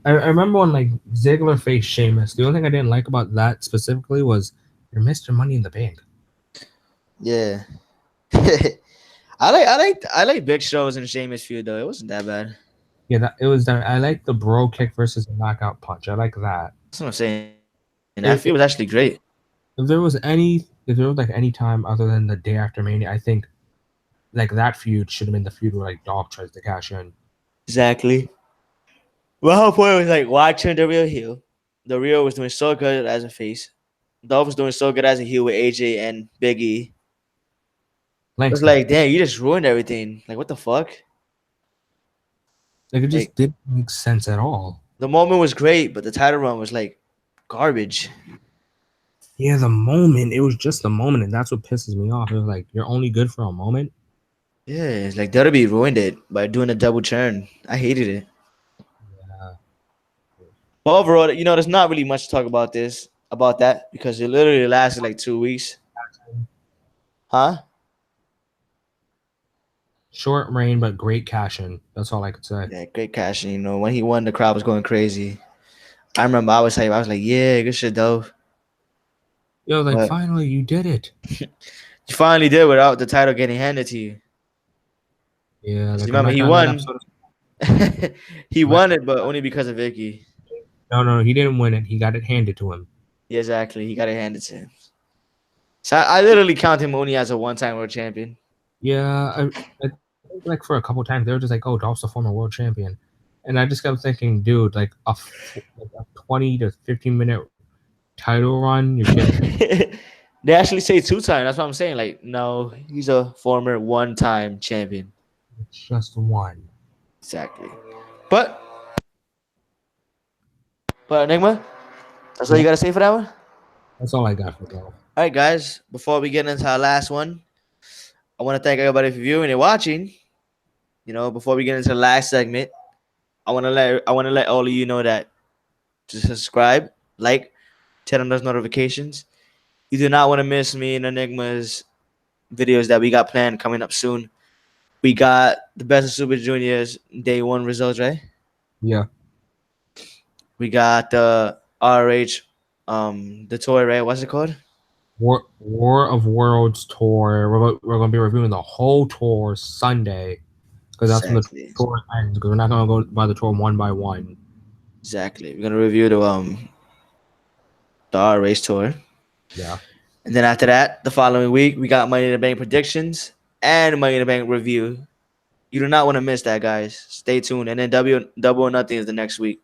I remember when like Ziggler faced Sheamus. The only thing I didn't like about that specifically was you're Mr. Money in the Bank. Yeah. I like Big Show's and Sheamus feud though. It wasn't that bad. Yeah, it was that. I like the bro kick versus the knockout punch. I like that. That's what I'm saying. And that If, feud was actually great. if there was like any time other than the day after Mania, I think like that feud should have been the feud where like Dolph tries to cash in. Exactly. My whole point was like watching the real heel. The real was doing so good as a face. Dolph was doing so good as a heel with AJ and Big E. It was Langston, like, damn, you just ruined everything. Like, what the fuck? like it Like, just didn't make sense at all. the moment was great, but the title run was like garbage. Yeah, the moment it was just the moment, and that's what pisses me off. It was like you're only good for a moment. Yeah, it's like WWE ruined it by doing a double turn. I hated it. Yeah, But overall, there's not really much to talk about that, because it literally lasted like 2 weeks. Huh? short reign, but great cash in. That's all I could say. Yeah, great cash. And when he won, the crowd was going crazy. I remember I was hype. I was like, yeah, good shit, though. Yo, like But finally you did it. you finally did without the title getting handed to you. Yeah, 'Cause like I'm remember, not he gonna that won. episode. He What? won it, but only because of Vicky. No, he didn't win it. He got it handed to him. Yeah, exactly. He got it handed to him. So I literally count him only as a one-time world champion. Yeah, I think like for a couple times they were just like, "Oh, Dolph's a former world champion," and I just kept thinking, dude, like like a 20 to 15 minute title run, you're kidding me. They actually say two-time. That's what I'm saying. Like, no, he's a former one-time champion. It's just one. Exactly. But Enigma, that's all you Yeah, gotta say for that one. that's all I got for Dolph. All right, guys. Before we get into our last one, I want to thank everybody for viewing and watching. Before we get into the last segment, I want to let all of you know that to subscribe, like, turn on those notifications. You do not want to miss me and Enigma's videos that we got planned coming up soon. We got the Best of Super Juniors day one results, right? Yeah, We got the RH, the toy, right? What's it called? War of Worlds tour. We're gonna be reviewing the whole tour Sunday because that's when the Exactly. tour ends. Because we're not gonna go by the tour one by one. Exactly. We're gonna review the RH tour. Yeah. And then after that, the following week, we got Money in the Bank predictions and Money in the Bank review. You do not want to miss that, guys. Stay tuned. And then double or nothing is the next week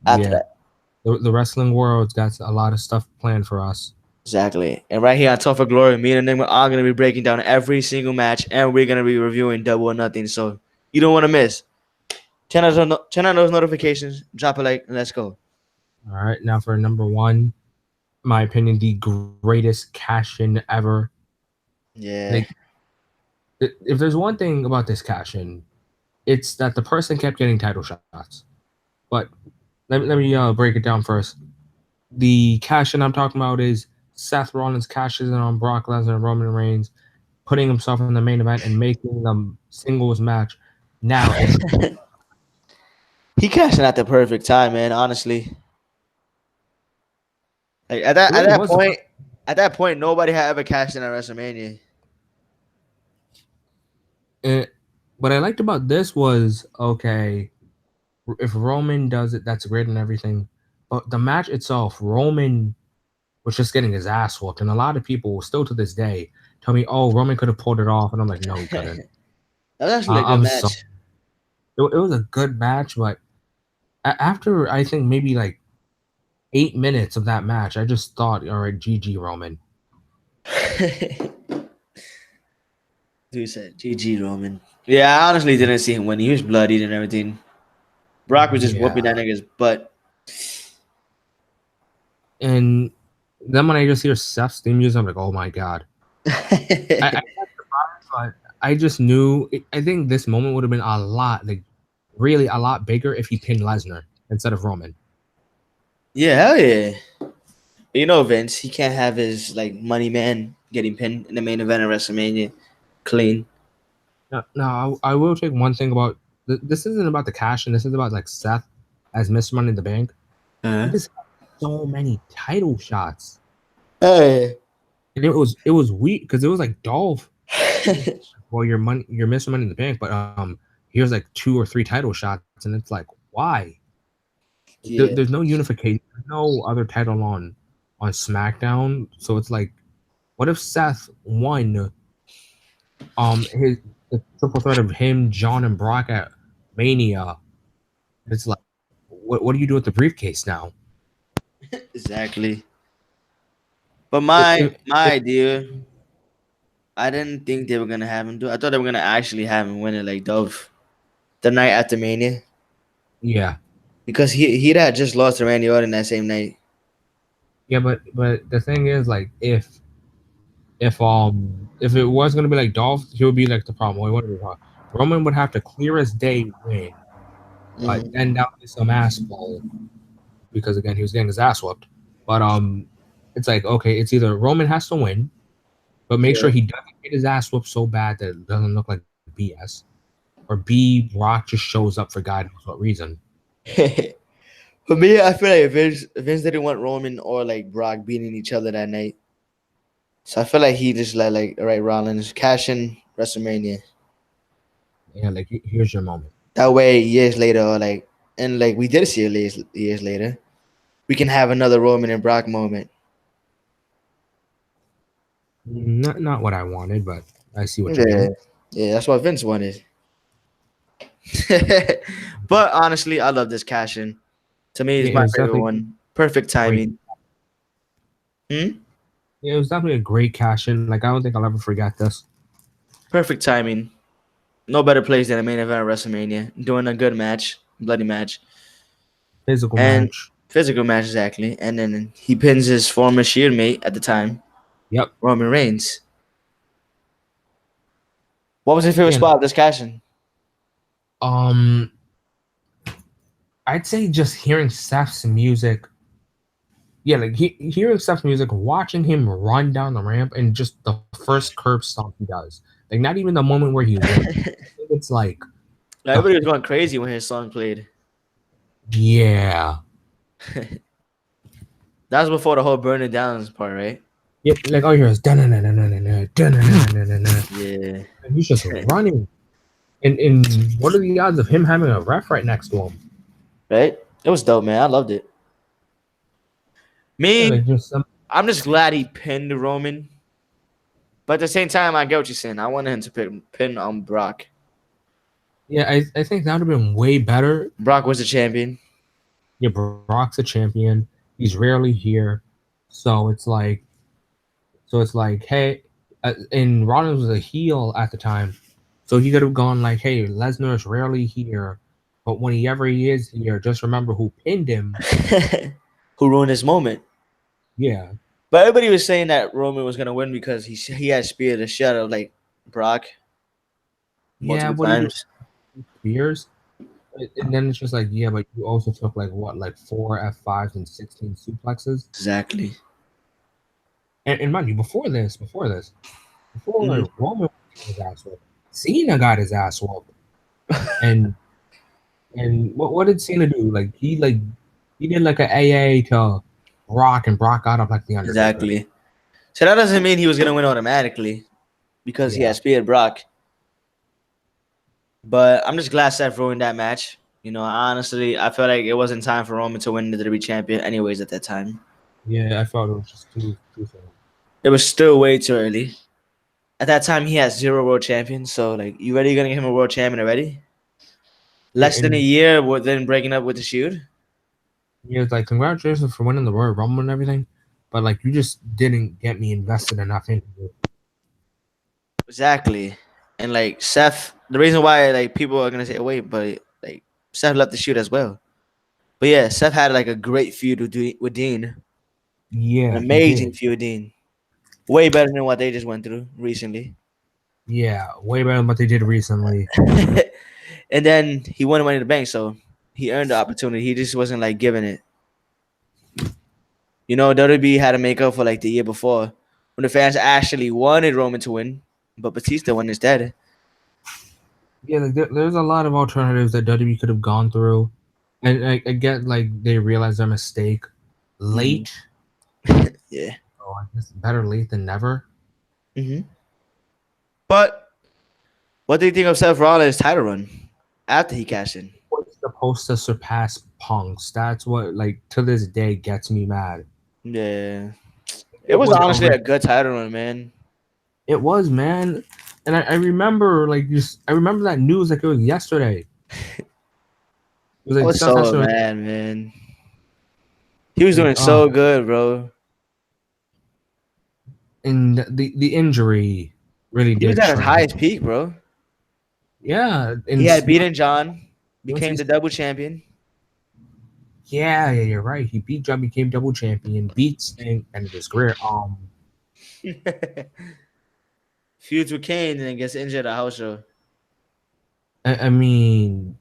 after Yeah. that. The wrestling world's got a lot of stuff planned for us. Exactly. And right here on Tough for Glory, me and Enigma are going to be breaking down every single match, and we're going to be reviewing double or nothing. So you don't want to miss. Turn on those notifications. Drop a like and let's go. All right, now for number one, my opinion, the greatest cash in ever. Yeah. Like, if there's one thing about this cash in, it's that the person kept getting title shots. But let me break it down first. The cash in I'm talking about is Seth Rollins cashes in on Brock Lesnar and Roman Reigns, putting himself in the main event and making them singles match. Now it's He cashing at the perfect time, man. Honestly, like it really was the at that point, nobody had ever cashed in at WrestleMania. it, what I liked about this was okay, if Roman does it, that's great and everything. But the match itself, Roman was just getting his ass whooped, and a lot of people still to this day tell me, "Oh, Roman could have pulled it off," and I'm like, "No, he couldn't." That was actually a good I'm so match. it was a good match, but after I think maybe like 8 minutes of that match, I just thought, "All right, GG Roman." Dude said, "GG Roman." Yeah, I honestly didn't see him win. He was bloodied and everything. Brock was just whooping that Yeah, nigga's butt. and then when I just hear Seth's theme music, I'm like, "Oh my god!" I but I just knew. I think this moment would have been a lot, like, really a lot bigger if he pinned Lesnar instead of Roman. Yeah, hell yeah. You know, Vince, he can't have his like money man getting pinned in the main event of WrestleMania clean. Now, I will take one thing about this. Isn't about the cash, and this is about like Seth as Mr. Money in the Bank. He Uh-huh. just had so many title shots, Hey. and it was weird because it was like Dolph. Well, your Mr. Money in the Bank, but here's like 2 or 3 title shots, and it's like why? Yeah. There's no unification, there's no other title on SmackDown, so it's like, what if Seth won his the triple threat of him, John, and Brock at Mania? It's like, what do you do with the briefcase now? Exactly. But It, my it, idea, I didn't think they were gonna have him do. I thought they were gonna actually have him win it like Dove the night after Mania yeah, because he'd had just lost to Randy Orton that same night. yeah, but the thing is, like, if it was gonna be like Dolph, he would be like the problem. Roman would have to clear as day win, but Hmm. then that would be some ass ball because again he was getting his ass whooped. But it's like, okay, it's either Roman has to win, but make sure Yeah. he doesn't get his ass whooped so bad that it doesn't look like BS, or B, Brock just shows up for God knows what reason. For me, I feel like Vince didn't want Roman or like Brock beating each other that night. So I feel like he just like all right, Rollins cash in WrestleMania. Yeah, like here's your moment. That way, years later, or like and like we did see it years later, we can have another Roman and Brock moment. Not what I wanted, but I see what you Yeah, mean. yeah, that's what Vince wanted. But honestly, I love this cash in. To me, Yeah, it's it my was favorite definitely one. Perfect great. timing. Hmm? Yeah, it was definitely a great cash in. Like, I don't think I'll ever forget this. Perfect timing. No better place than a main event of WrestleMania. Doing a good match, bloody match, Physical and match. physical match exactly. And then he pins his former Shield mate at the time, Yep. Roman Reigns. What was your favorite Yeah. spot of this cash in? Um, I'd say just hearing Seth's music. Yeah, like hearing Seth's music, watching him run down the ramp, and just the first curb stomp he does. Like, not even the moment where he wins. It's like the Everybody was going crazy when his song played. yeah. That was before the whole burning down part, right? Yeah, like all you hear is dun-dun-dun-dun-dun-dun, dun-dun-dun-dun-dun-dun. Yeah. And he's just running. And what are the odds of him having a ref right next to him? Right? It was dope, man. I loved it. Yeah, Me, like just I'm just glad he pinned Roman. But at the same time, I get what you're saying. I wanted him to pin on Brock. yeah, I think that would have been way better. Brock was the champion. Yeah, Brock's a champion. He's rarely here, so hey, and Rollins was a heel at the time, so he could have gone like, hey, Lesnar is rarely here. But whenever he is here, just remember who pinned him. Who ruined his moment. Yeah, But everybody was saying that Roman was gonna win because he had speared the shit out of like Brock yeah. multiple What he did times. Spears, and then it's just like, yeah, but you also took like what, like 4 F5s and 16 suplexes. Exactly. And mind you, before Mhm. Roman got his ass whooped, Cena got his ass whooped, and what did Cena do? He did like a AA to Brock, and Brock got up like the Undertaker. Exactly. So that doesn't mean he was gonna win automatically because he Yeah, had speared Brock. But I'm just glad Seth ruined that match. You know, honestly, I felt like it wasn't time for Roman to win the WWE champion anyways at that time. yeah. I felt it was just too soon. It was still way too early. At that time, he had zero world champions. So, like, you ready gonna give him a world champion already? Less than a And year within breaking up with the Shield. he was like, "Congratulations for winning the Royal Rumble and everything," but like, you just didn't get me invested enough into it. Exactly. And like Seth, the reason why like people are gonna say, wait, but like Seth left the Shield as well. But yeah, Seth had like a great feud with Dean, an Yeah, he amazing did. feud with Dean, way better than what they just went through recently. Yeah, way better than what they did recently. And then he won Money in the Bank, so he earned the opportunity. He just wasn't like giving it. You know, WWE had to make up for like the year before when the fans actually wanted Roman to win, but Batista won instead. Yeah, like there's a lot of alternatives that WWE could have gone through, and I get like they realized their mistake Mhm. late. Yeah. Oh, I guess better late than never. But what do you think of Seth Rollins' title run after he cashed in? Was supposed to surpass Punk's. That's what, like, to this day gets me mad. Yeah, it It was was honestly a already, good title run, man. it was, man, and I remember like just I remember that news like it was yesterday. It was I like was Seth so has to mad, man. He was like doing so good, bro. and the injury really He was did at his strain him. highest peak, bro. Yeah, He and had beaten John, once became he's the double champion. yeah, you're right. He beat John, became double champion, beat Sting, ended his career. Feuds with Kane and then gets injured at a house show. I mean,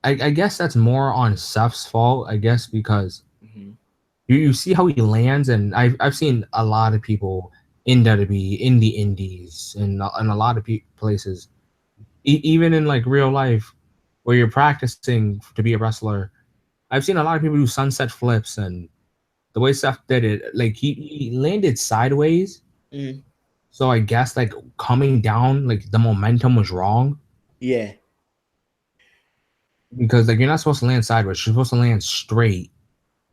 I guess that's more on Seth's fault. I guess because Mhm. you see how he lands, and I've seen a lot of people in WWE, in the indies, and a lot of places, even in like real life, where you're practicing to be a wrestler. I've seen a lot of people do sunset flips, and the way Seth did it, like he landed sideways. Mhm. So I guess like coming down, like the momentum was wrong Yeah. because like you're not supposed to land sideways. You're supposed to land straight.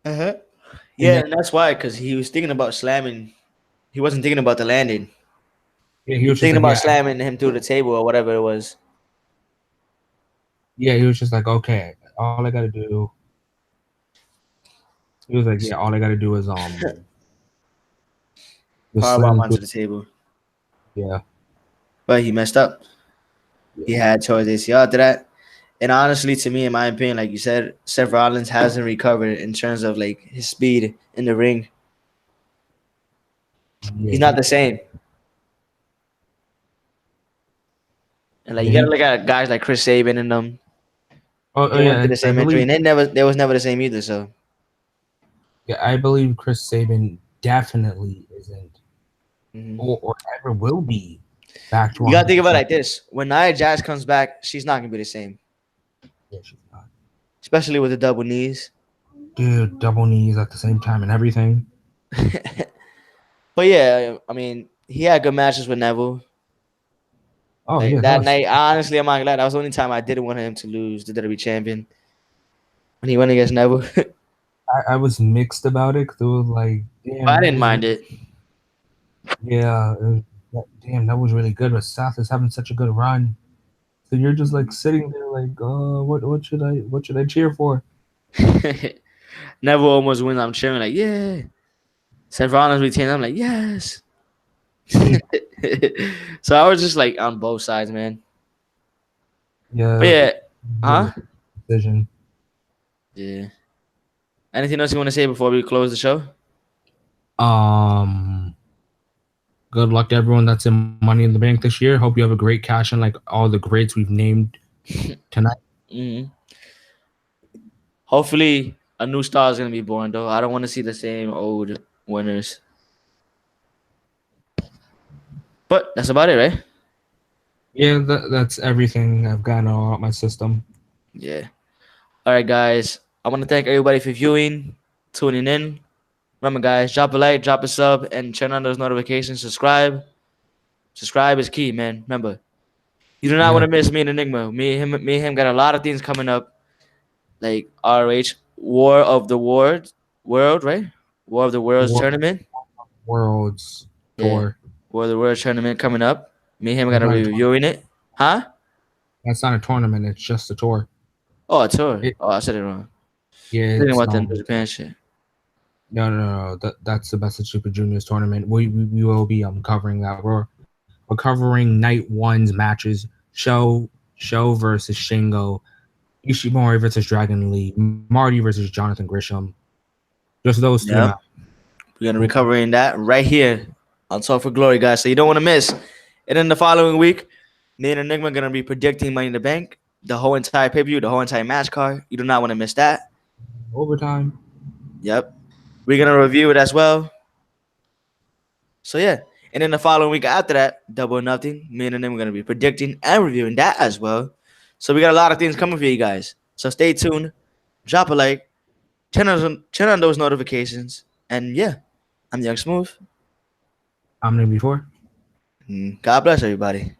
Uh huh. And Yeah, then and that's why, because he was thinking about slamming. He wasn't thinking about the landing. yeah, he He was was just thinking like, about slamming him through the table or whatever it was. yeah, he was just like, okay, all I gotta do. He was like, yeah, all I gotta do is just Powerbomb slam onto through. the table. Yeah, But he messed up. He yeah, had towards ACL after that. And honestly, to me, in my opinion, like you said, Seth Rollins hasn't recovered in terms of like his speed in the ring. yeah. He's not the same. And like Yeah, you gotta look at guys like Chris Sabin and them. oh They went yeah, through the I same injury, believe and they was never the same either. So yeah, I believe Chris Sabin definitely isn't mhm. or ever will be back to You gotta think about it 100%. like this: when Nia Jax comes back, she's not gonna be the same, Yeah, she's not. especially with the double knees. Dude, double knees at the same time and everything. But yeah, I mean, he had good matches with Neville. Oh Like yeah, that that's night, honestly, I'm not glad. That was the only time I didn't want him to lose the WWE champion when he went against Neville. I was mixed about it because it was like, I damn, that didn't was mind it. yeah, damn, that was really good. But South is having such a good run, so you're just like sitting there like, what should I cheer for? Neville almost wins. I'm cheering like, yeah. Seth Rollins retained. I'm like, yes. Yeah, So I was just like on both sides, man. But yeah, yeah, Give Huh? a decision. Yeah. Anything else you want to say before we close the show? Um, Good luck to everyone that's in Money in the Bank this year. Hope you have a great cash in like all the greats we've named tonight. Hmm. Hopefully, a new star is gonna be born, though. I don't want to see the same old winners. But that's about it, right? Yeah, that's everything I've gotten all out my system. Yeah. All right, guys. I want to thank everybody for viewing, tuning in. Remember, guys, drop a like, drop a sub, and turn on those notifications. Subscribe. Subscribe is key, man. Remember, you do not want Yeah, to miss me and Enigma. Me and him got a lot of things coming up, like RH War of the World, right? War of the Worlds Wor- tournament. Worlds Yeah, tour. War of the Worlds tournament coming up. Me and him That's gonna not a be tournament. reviewing it. Huh? That's not a tournament. It's just a tour. Oh, a tour. It, Oh, I said it wrong. yeah, Thinking it's about the New Japan shit. no. That's the Best of Super Juniors tournament. We will be covering that. We're covering night one's matches. Show versus Shingo. Ishimori versus Dragon Lee. Marty versus Jonathan Grisham. Just those three Yep. matches. We're gonna be covering that right here on Talk for Glory, guys. So you don't want to miss. And then the following week, me and Enigma are gonna be predicting Money in the Bank, the whole entire pay-per-view, the whole entire match card. You do not want to miss that. Overtime. Yep. We're gonna review it as well. So yeah. And then the following week after that, double or nothing. Me and Enigma are gonna be predicting and reviewing that as well. So we got a lot of things coming for you guys. So stay tuned. Drop a like. Turn on those notifications. And yeah, I'm Young Smooth. I'm in before. God bless everybody.